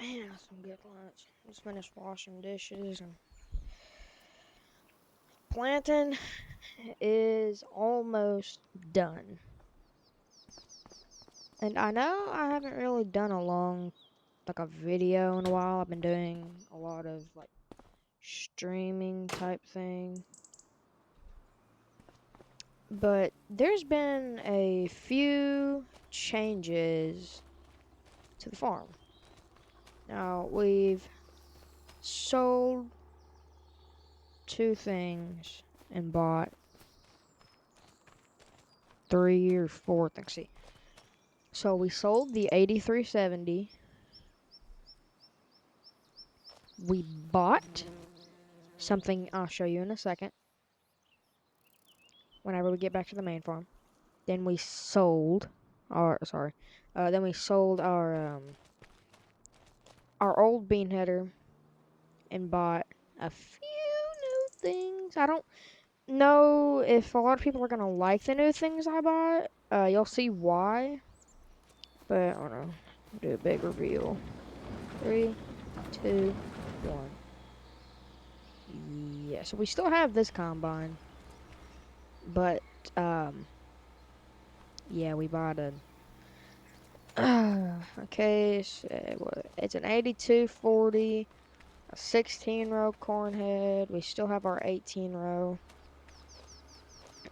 Man, that's some good lunch. Just finished washing dishes and planting is almost done. And I know I haven't really done a video in a while. I've been doing a lot of like streaming type thing. But there's been a few changes to the farm. Now, we've sold two things and bought three or four things. See, so we sold the 8370. We bought something I'll show you in a second whenever we get back to the main farm. Then we sold then we sold our old bean header and bought a few new things. I don't know if a lot of people are gonna like the new things I bought. You'll see why. But I don't know. Do a big reveal. 3, 2, 1. Yeah, so we still have this combine, but yeah, we bought a. Okay, so it's an 8240, a 16 row corn head. We still have our 18 row.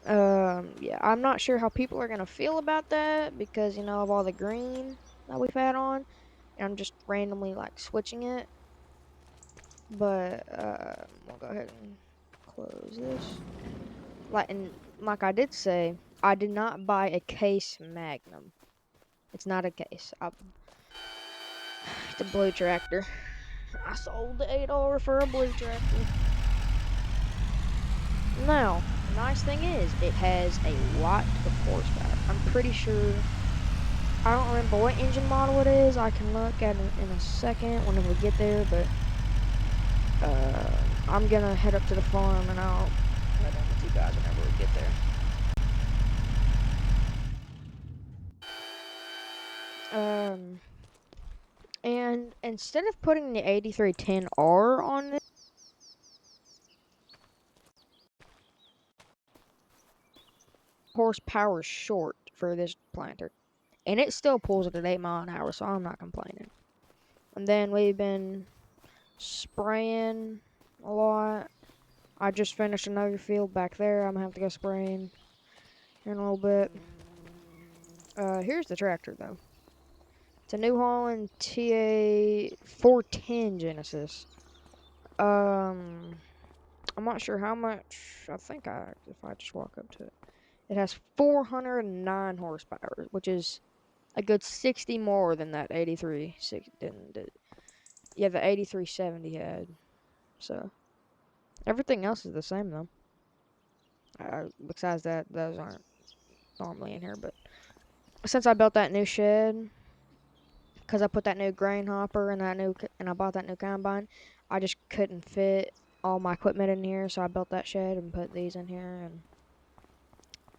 Yeah, I'm not sure how people are gonna feel about that because of all the green that we've had on, and I'm just randomly like switching it. But we'll go ahead and close this. Like I did say, I did not buy a case Magnum. It's not a case. The blue tractor. I sold the $8 for a blue tractor. Now, the nice thing is, it has a lot of horsepower. I'm pretty sure. I don't remember what engine model it is. I can look at it in a second whenever we get there, but I'm gonna head up to the farm and I'll head in with you guys whenever we get there. And instead of putting the 8310R on this horsepower short for this planter, and it still pulls it at 8 mile an hour, so I'm not complaining. And then we've been spraying a lot. I just finished another field back there. I'm gonna have to go spraying here in a little bit. Here's the tractor though. It's a New Holland TA 410 Genesis. I'm not sure how much. I think if I just walk up to it, it has 409 horsepower, which is a good 60 more than that 83. Yeah, the 8370 had. So everything else is the same though. Besides that, those aren't normally in here. But since I built that new shed, because I put that new grain hopper and I bought that new combine, I just couldn't fit all my equipment in here, so I built that shed and put these in here, and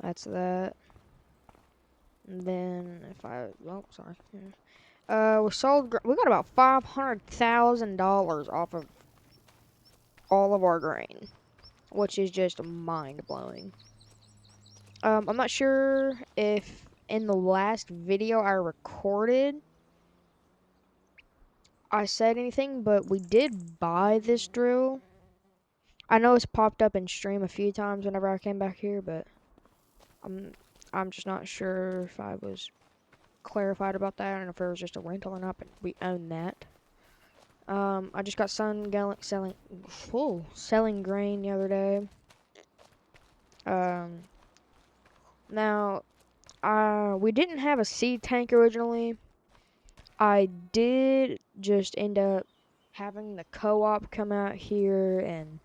that's that. And then sorry. Yeah. We got about $500,000 off of all of our grain, which is just mind blowing. I'm not sure if in the last video I recorded I said anything, but we did buy this drill. I know it's popped up in stream a few times whenever I came back here, but I'm I'm just not sure if I was clarified about that and if it was just a rental or not, but we own that. I just got selling grain the other day. Um, Now, we didn't have a seed tank originally. I did just end up having the co-op come out here and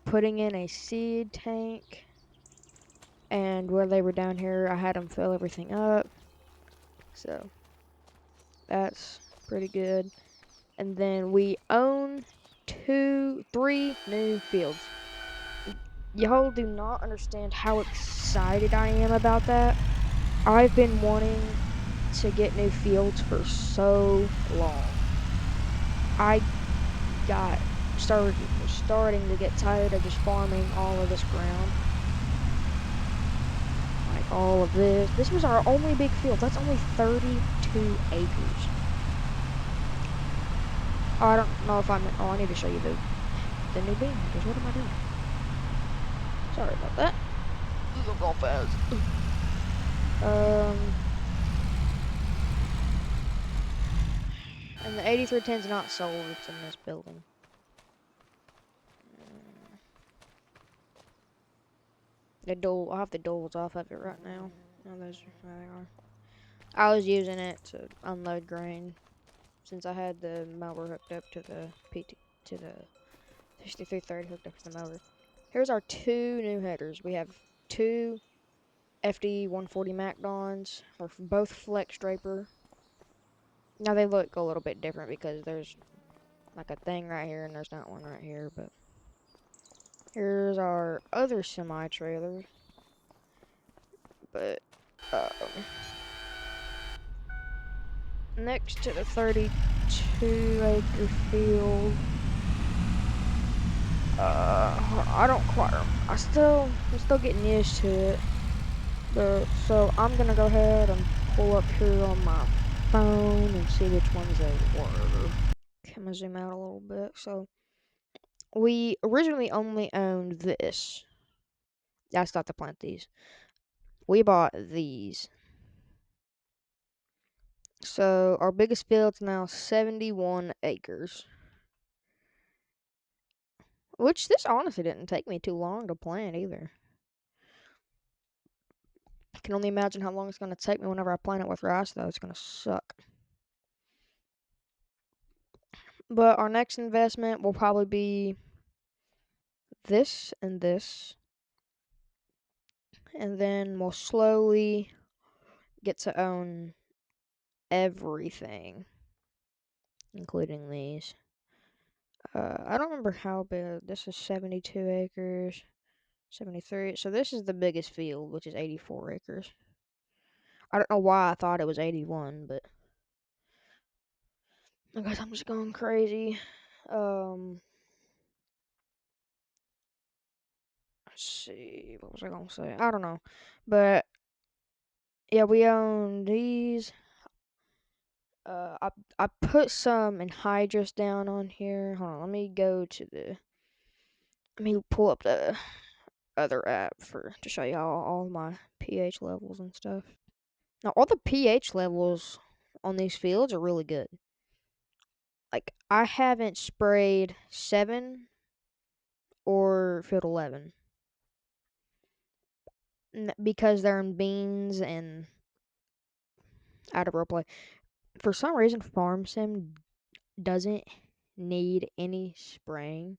putting in a seed tank. And while they were down here, I had them fill everything up. So, that's pretty good. And then we own 3 new fields. Y'all do not understand how excited I am about that. I've been wanting to get new fields for so long. I got starting to get tired of just farming all of this ground. Like all of this. This was our only big field. That's only 32 acres. Oh, I don't know if I'm. Oh, I need to show you the new bean. Because what am I doing? Sorry about that. This will go fast. And the 8310's not sold. It's in this building. I have the doors off of it right now. Oh, there they are. I was using it to unload grain since I had the mower hooked up to the to the 6330 hooked up to the mower. Here's our two new headers. We have two FD 140 MacDons. They're both flex draper. Now they look a little bit different because there's like a thing right here and there's not one right here. But here's our other semi trailer. But next to the 32-acre field. I don't quite. I'm still getting used to it. But so I'm gonna go ahead and pull up here on my phone and see which ones they were. Okay, I'm gonna zoom out a little bit. So we originally only owned this. That's not to plant these. We bought these. So our biggest field's now 71 acres. Which this honestly didn't take me too long to plant either. I can only imagine how long it's going to take me whenever I plant it with rice, though. It's going to suck. But our next investment will probably be this and this. And then we'll slowly get to own everything, including these. I don't remember how big. This is 72 acres, 73. So this is the biggest field, which is 84 acres. I don't know why I thought it was 81, but I guess I'm just going crazy. Let's see, what was I gonna say? I don't know, but yeah, we own these. I put some anhydrous down on here. Hold on, let me go to the. Let me pull up the other app to show you all my pH levels and stuff. Now, all the pH levels on these fields are really good. Like, I haven't sprayed 7 or field 11 because they're in beans and out of roleplay. For some reason, Farm Sim doesn't need any spraying.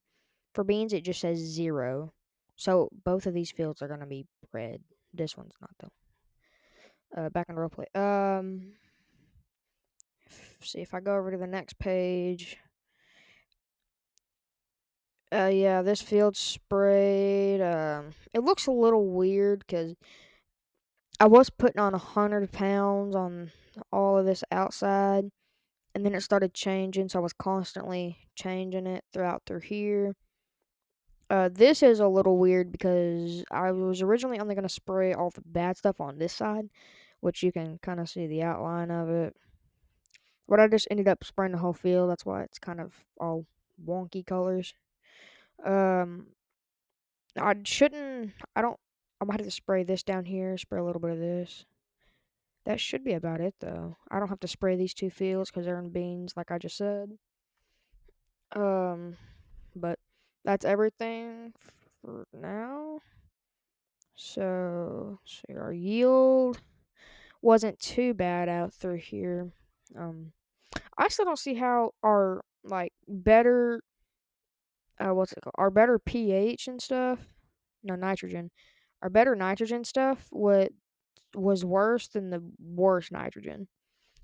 For beans, it just says 0. So both of these fields are gonna be red. This one's not though. Back in roleplay. See if I go over to the next page. Yeah, this field sprayed. It looks a little weird because I was putting on 100 pounds on all of this outside, and then it started changing, so I was constantly changing it through here. This is a little weird because I was originally only going to spray all the bad stuff on this side, which you can kind of see the outline of it. But I just ended up spraying the whole field. That's why it's kind of all wonky colors. Um, I shouldn't. I don't. I might have to spray this down here. Spray a little bit of this. That should be about it, though. I don't have to spray these two fields because they're in beans, like I just said. But that's everything for now. So, see, our yield wasn't too bad out through here. I still don't see how our like better what's it called? Our better pH and stuff. No, nitrogen. Our better nitrogen stuff was worse than the worst nitrogen.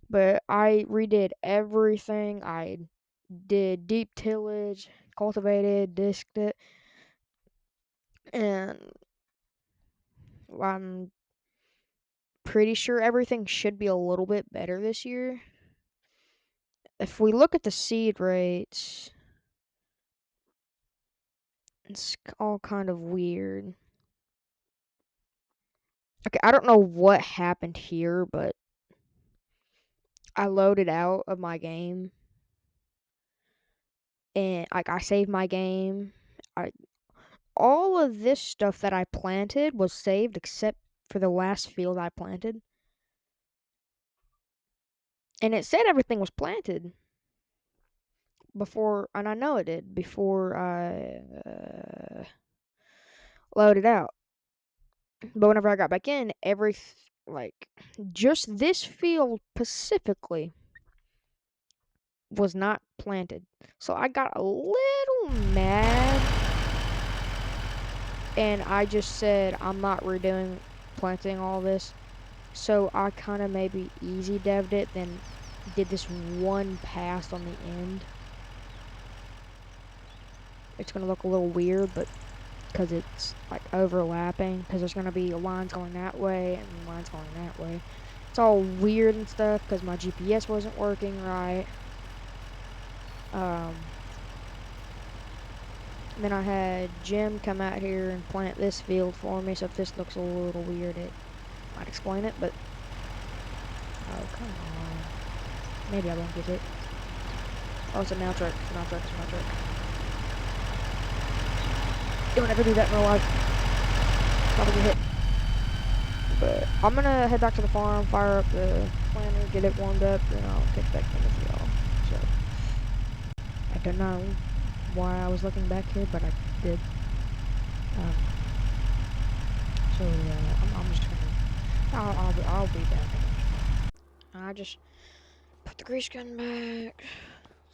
But I redid everything. I did deep tillage, cultivated, disked it, and I'm pretty sure everything should be a little bit better this year. if we look at the seed rates, it's all kind of weird. Okay, I don't know what happened here, but I loaded out of my game and like I saved my game. I all of this stuff that I planted was saved except for the last field I planted. And it said everything was planted before, and I know it did before I loaded out. But whenever I got back in, like just this field specifically was not planted. So I got a little mad and I just said I'm not redoing planting all this. So I kind of maybe easy dev'd it, then did this one pass on the end. It's gonna look a little weird, but because it's like overlapping, because there's gonna be lines going that way and lines going that way. It's all weird and stuff because my GPS wasn't working right. Then I had Jim come out here and plant this field for me, so if this looks a little weird, it might explain it, but... Oh, come on. Maybe I won't get it. Oh, it's a now truck. It's a now truck. It's a now truck. Don't ever do that in real life. Probably get hit. But I'm gonna head back to the farm, fire up the planter, get it warmed up, then I'll get back in with y'all. So, I don't know why I was looking back here, but I did. So I'm just gonna, I'll be back. I just put the grease gun back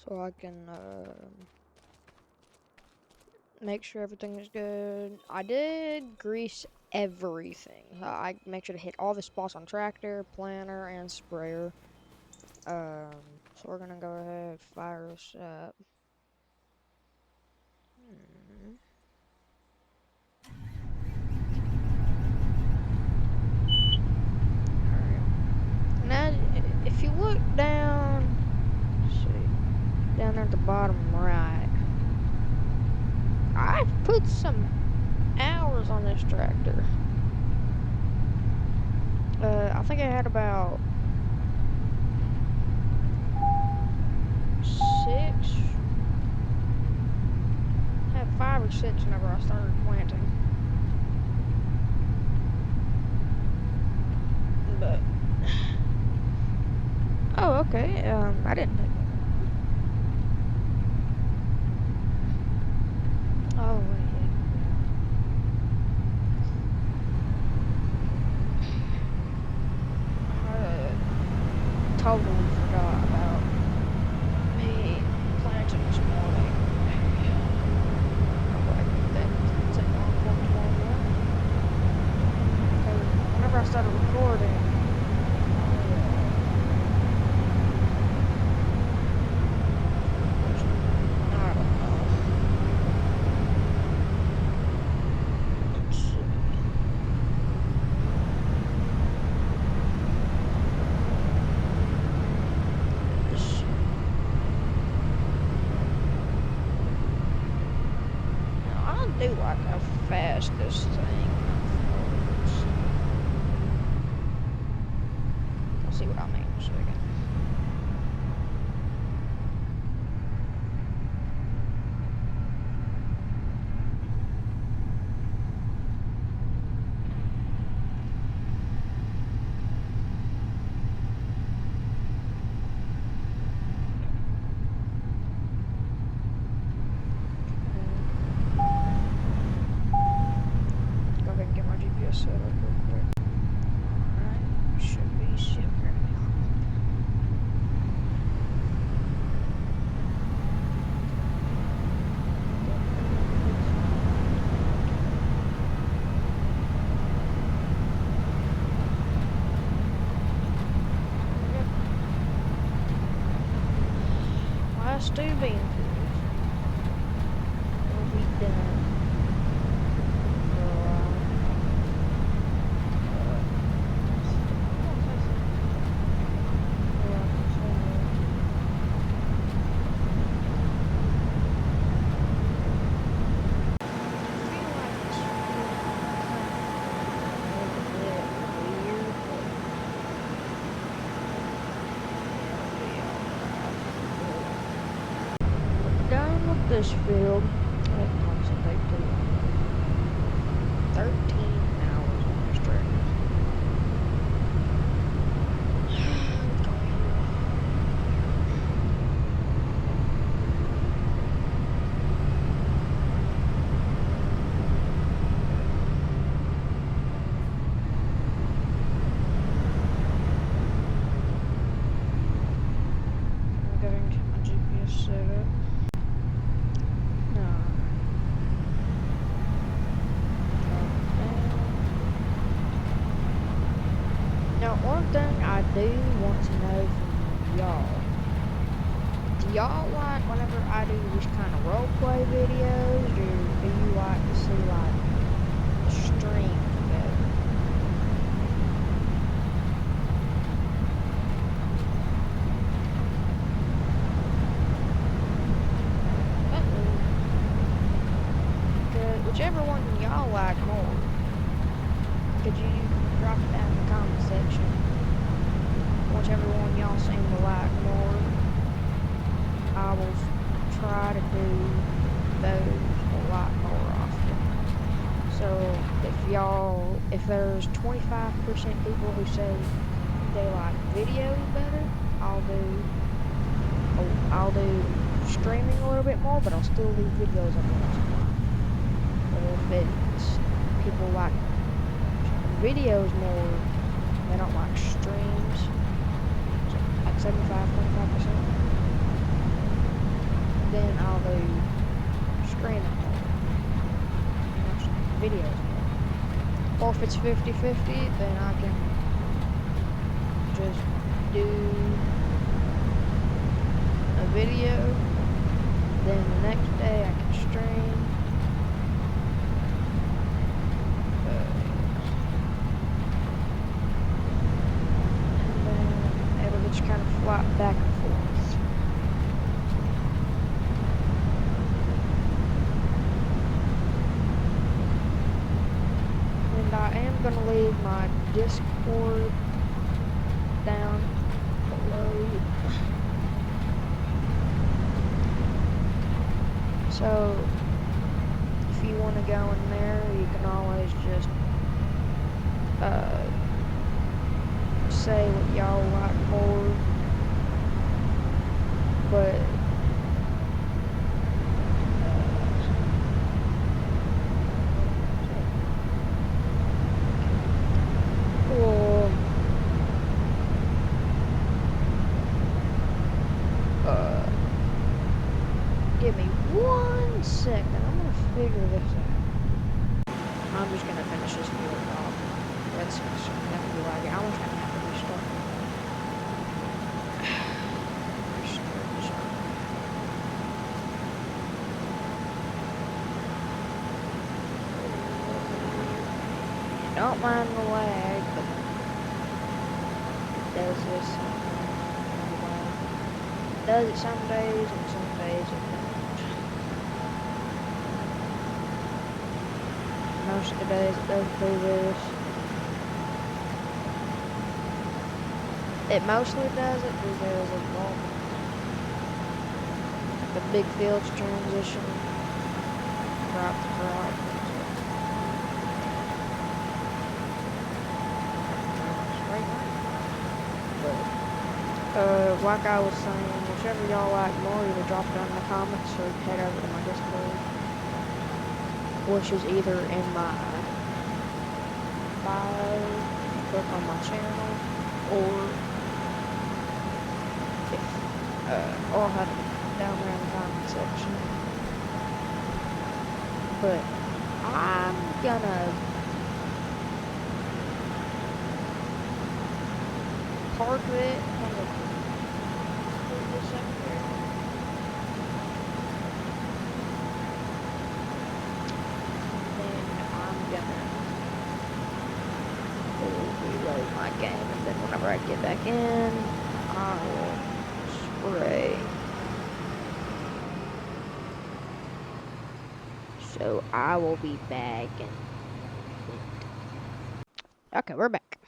so I can make sure everything is good. I did grease everything. I make sure to hit all the spots on tractor, planter, and sprayer. So we're gonna go ahead and fire this up. Alright. Now, if you look down, let's see, down there at the bottom right, I've put some hours on this tractor. I think I had about 5 or 6 whenever I started planting. But oh, okay. I didn't take that. Oh yeah. I totally forgot about me planting this morning. Whenever I started recording, I don't know. Let's see. Now, I do like how fast this thing flows. I'll see what I make in a second. Go ahead and get my GPS set up real quick. Alright, should be set right now. Last 2 bean fields will be done. this field. That comes to take 13 hours on this trip. I'm going to my GPS setup. No. Now, one thing I do want to know from y'all. Do y'all like whenever I do these kind of roleplay videos, or do you like to see like the stream together? Whichever one y'all like more, could you drop it down in the comment section? Whichever one y'all seem to like more, I will try to do those a lot more often. So if there's 25% people who say they like videos better, I'll do streaming a little bit more, but I'll still do videos every once in a while. But if it's people like videos more, they don't like streams, so like 75-25%, then I'll do streaming more, videos more. Or if it's 50-50, then I can just do a video, then the next day I can stream. Just kind of flop back and forth. And I am going to leave my Discord down below. So if you want to go in there, you can always just say what y'all like more, but give me 1 second. I'm gonna figure this out. I'm just gonna finish this video off. That's gonna be like I almost gonna have to restart. Don't mind the lag, but it does this sometimes. It does it some days, and some days it don't. Most of the days it doesn't do this. It mostly does it because of the big fields transition right to right. Like I was saying, whichever y'all like more, either drop it down in the comments or head over to my Discord, which is either in my bio, click on my channel, or I'll have it down there in the comment section. But I'm gonna park it on the reload my game, and then whenever I get back in, I will spray. So I will be back and okay, we're back.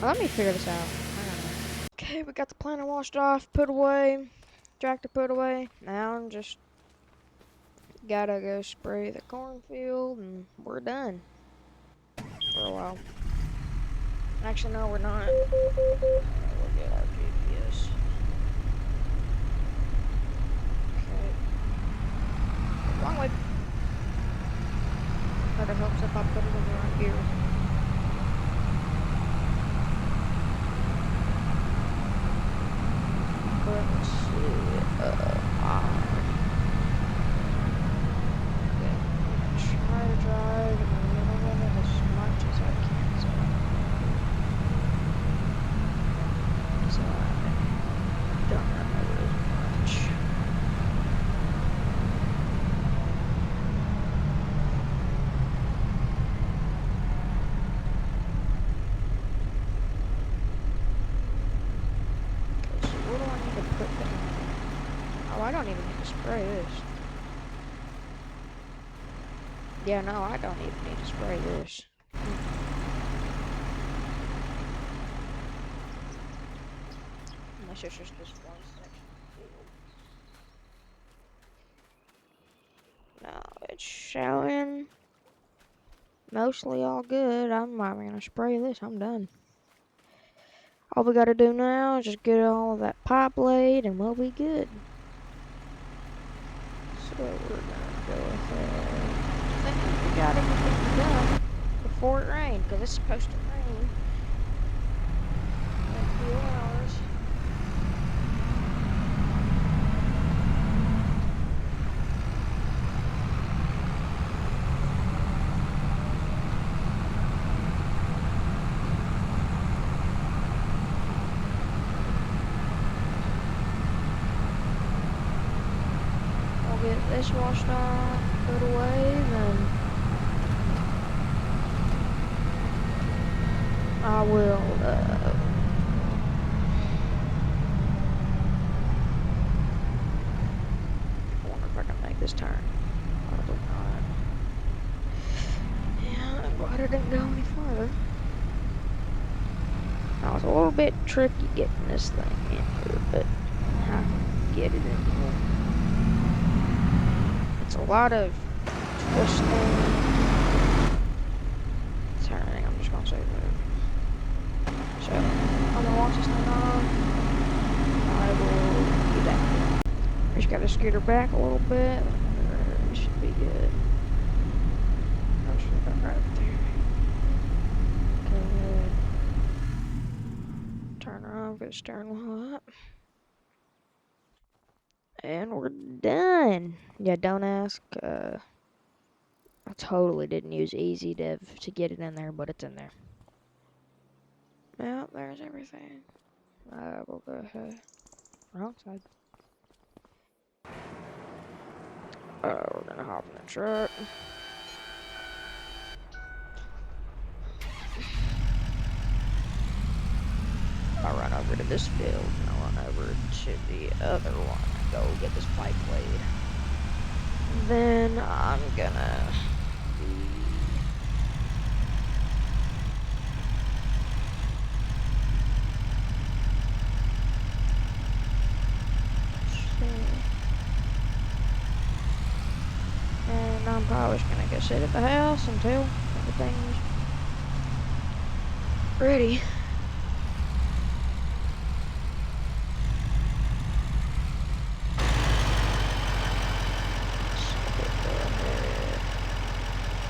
Let me figure this out. Hang on. Okay, we got the planter washed off, put away, tractor put away. Now I'm just gotta go spray the cornfield, and we're done for a while. Actually, no, we're not. Look at our GPS. Okay. Wrong way. Better helps if I put it in the right gear. Let's see. Try to drive in the middle of it as much as I can. So I don't remember as much. Okay, so what do I need to put down? Oh, I don't even need to spray this. Yeah, no, I don't even need to spray this. Unless it's just this one section of the field. No, it's showing mostly all good. I'm not gonna spray this. I'm done. All we gotta do now is just get all of that pipe laid and we'll be good. So we're gonna go ahead. I think we got everything done before it rained, because it's supposed to rain in a few hours. Get this washed off, put away, then I will, I wonder if I can make this turn. Probably not. Yeah, I'm glad I didn't go any farther. Now, it's a little bit tricky getting this thing in here, but I can get it in here. It's a lot of twisting, turning. I'm just gonna say that. So I'm gonna watch this thing off. I will be back. Just gotta scoot her back a little bit. It should be good. I should have right up there. Go ahead. Turn her on, get the steering wheel up. And we're done. Yeah, don't ask. I totally didn't use easy div to get it in there, but it's in there. Well, there's everything. We'll go ahead. Wrong side. We're gonna hop in the truck. I'll run over to this field and I'll run over to the other one and go get this pipe laid. Then I'm gonna and I'm probably just gonna go sit at the house until everything's ready.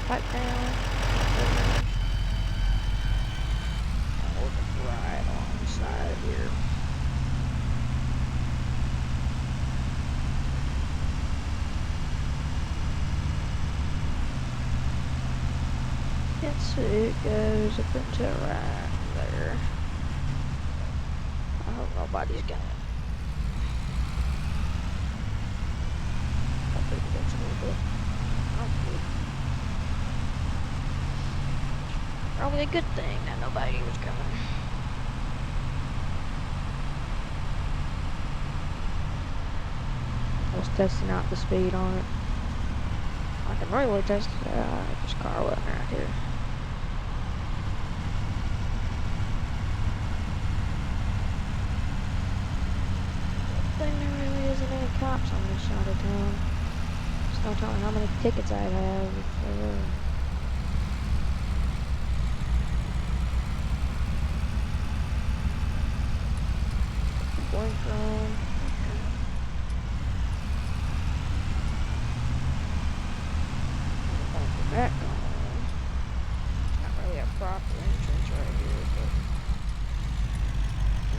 Pipe down. I'm working right on the side here. Let's see, it goes up into right there. I hope nobody's gonna. I think that's a little bit. Probably a good thing that nobody was coming. I was testing out the speed on it. I can really test it out. This car wasn't right here. side of town. Just don't tell me how many tickets I have. Blinker on. Back on. Not really a proper entrance right here, but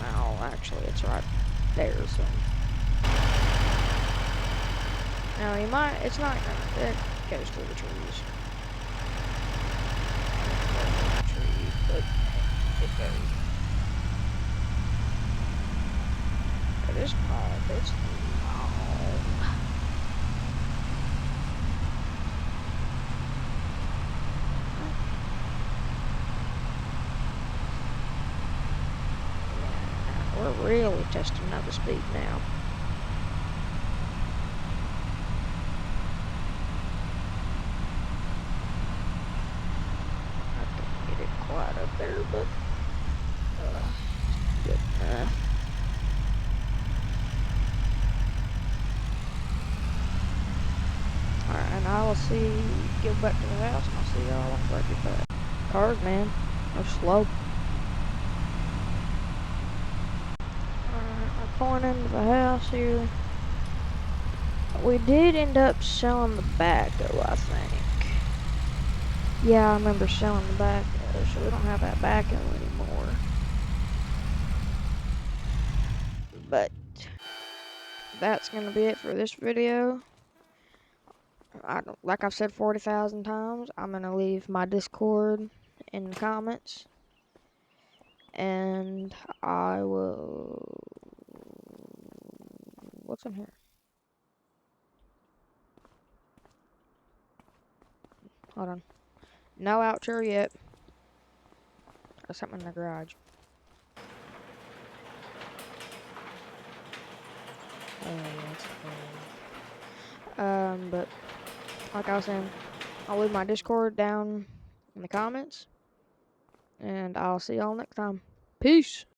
no, actually it's right there, so. Now you might, it's not gonna, it goes through the trees. But it goes. But this pipe, it's long. We're really testing out the speed now. I couldn't get it quite up there, but good enough. Alright, and I will go back to the house, and I'll see y'all when I get back. Cars, man, they're slow. Alright, we're pulling into the house here. We did end up selling the backhoe, I think. Yeah, I remember selling the backhoe, so we don't have that backhoe anymore. But that's gonna be it for this video. Like I've said 40,000 times, I'm gonna leave my Discord in the comments, and I will. What's in here? Hold on. No outro yet. There's something in the garage. But like I was saying, I'll leave my Discord down in the comments, and I'll see y'all next time. Peace.